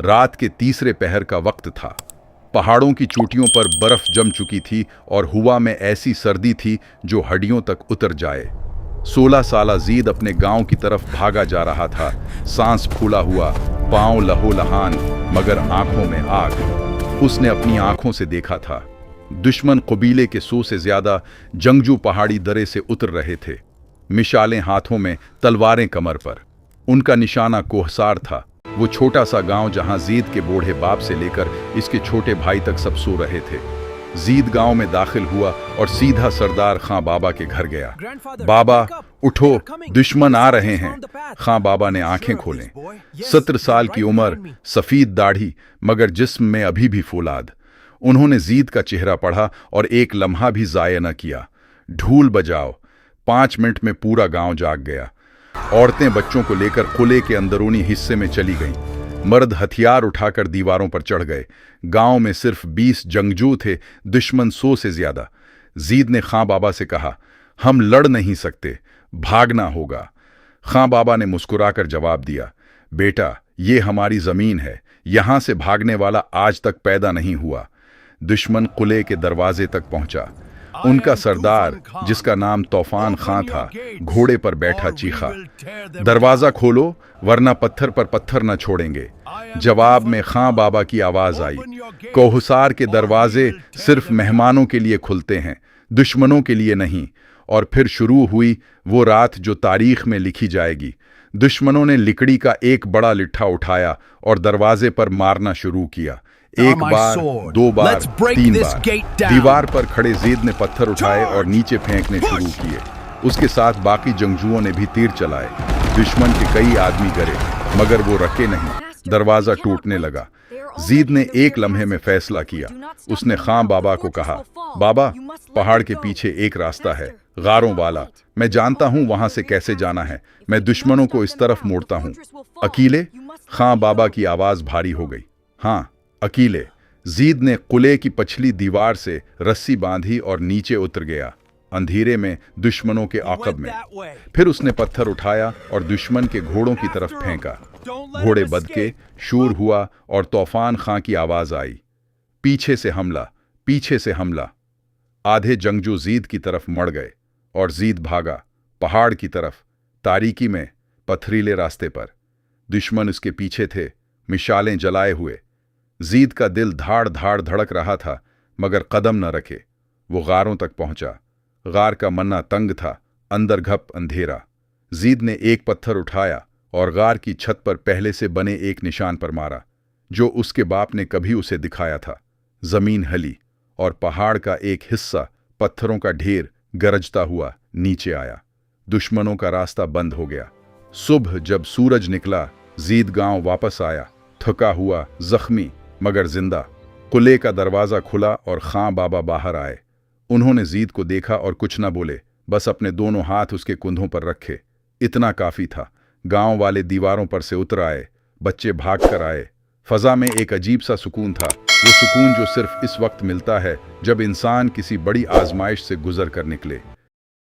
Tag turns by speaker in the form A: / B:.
A: रात के तीसरे पहर का वक्त था। पहाड़ों की चोटियों पर बर्फ जम चुकी थी और हवा में ऐसी सर्दी थी जो हड्डियों तक उतर जाए। 16 साला जीद अपने गांव की तरफ भागा जा रहा था, सांस फूला हुआ, पांव लहूलुहान, मगर आंखों में आग। उसने अपनी आंखों से देखा था, दुश्मन कबीले के 100 से ज्यादा जंगजू पहाड़ी दरे से उतर रहे थे, मिशालें हाथों में, तलवारें कमर पर। उनका निशाना कोहसार था, वो छोटा सा गांव जहां जीद के बूढ़े बाप से लेकर इसके छोटे भाई तक सब सो रहे थे। जीद गांव में दाखिल हुआ और सीधा सरदार खां बाबा के घर गया। बाबा उठो, दुश्मन आ रहे हैं। खां बाबा ने आंखें खोलें। 17 साल की उम्र, सफेद दाढ़ी, मगर जिस्म में अभी भी फौलाद। उन्होंने जीद का चेहरा पढ़ा और एक लम्हा भी जाया न किया। ढूल बजाओ। 5 मिनट में पूरा गांव जाग गया। औरतें बच्चों को लेकर किले के अंदरूनी हिस्से में चली गईं। मर्द हथियार उठाकर दीवारों पर चढ़ गए। गांव में सिर्फ 20 जंगजू थे, दुश्मन 100 से ज्यादा। जीद ने खां बाबा से कहा, हम लड़ नहीं सकते, भागना होगा। खां बाबा ने मुस्कुराकर जवाब दिया, बेटा, ये हमारी जमीन है, यहां से भागने वाला आज तक पैदा नहीं हुआ। दुश्मन किले के दरवाजे तक पहुंचा। उनका सरदार, जिसका नाम तूफान खां था, घोड़े पर बैठा चीखा, दरवाजा खोलो वरना पत्थर पर पत्थर न छोड़ेंगे। जवाब में खां बाबा की आवाज आई, कोहसार के दरवाजे सिर्फ मेहमानों के लिए खुलते हैं, दुश्मनों के लिए नहीं। और फिर शुरू हुई वो रात जो तारीख में लिखी जाएगी। दुश्मनों ने लकड़ी का एक बड़ा लिट्ठा उठाया और दरवाजे पर मारना शुरू किया। एक बार, 2 बार, 3 बार। दीवार पर खड़े जीद ने पत्थर उठाए और नीचे फेंकने शुरू किए। उसके साथ बाकी जंगजुओं ने भी तीर चलाए। दुश्मन के कई आदमी गिरे, मगर वो रखे नहीं। दरवाजा टूटने लगा। जीद ने एक लम्हे में फैसला किया। उसने खां बाबा को कहा, बाबा, पहाड़ के पीछे एक रास्ता है, गारों वाला। मैं जानता हूं वहां से कैसे जाना है। मैं दुश्मनों को इस तरफ मोड़ता हूं। अकेले? खां बाबा की आवाज भारी हो गई। हाँ, अकेले। जीद ने किले की पछली दीवार से रस्सी बांधी और नीचे उतर गया, अंधेरे में, दुश्मनों के आकब में। फिर उसने पत्थर उठाया और दुश्मन के घोड़ों की तरफ फेंका। घोड़े बदके, शूर हुआ और तूफान खां की आवाज आई, पीछे से हमला, पीछे से हमला। आधे जंगजू जीद की तरफ मड़ गए और जीद भागा, पहाड़ की तरफ, तारीकी में, पथरीले रास्ते पर। दुश्मन उसके पीछे थे, मिशालें जलाए हुए। जीद का दिल धाड़ धाड़ धड़क रहा था, मगर कदम न रखे। वो गारों तक पहुंचा। गार का मन्ना तंग था, अंदर घप अंधेरा। जीद ने एक पत्थर उठाया और गार की छत पर पहले से बने एक निशान पर मारा, जो उसके बाप ने कभी उसे दिखाया था। जमीन हिली और पहाड़ का एक हिस्सा, पत्थरों का ढेर, गरजता हुआ नीचे आया। दुश्मनों का रास्ता बंद हो गया। सुबह जब सूरज निकला, जीद गांव वापस आया, थका हुआ, जख्मी, मगर जिंदा। किले का दरवाजा खुला और खां बाबा बाहर आए। उन्होंने जीद को देखा और कुछ न बोले, बस अपने दोनों हाथ उसके कुंधों पर रखे। इतना काफी था। गांव वाले दीवारों पर से उतर आए, बच्चे भाग कर आए। फजा में एक अजीब सा सुकून था, वो सुकून जो सिर्फ इस वक्त मिलता है जब इंसान किसी बड़ी आजमाइश से गुजर कर निकले।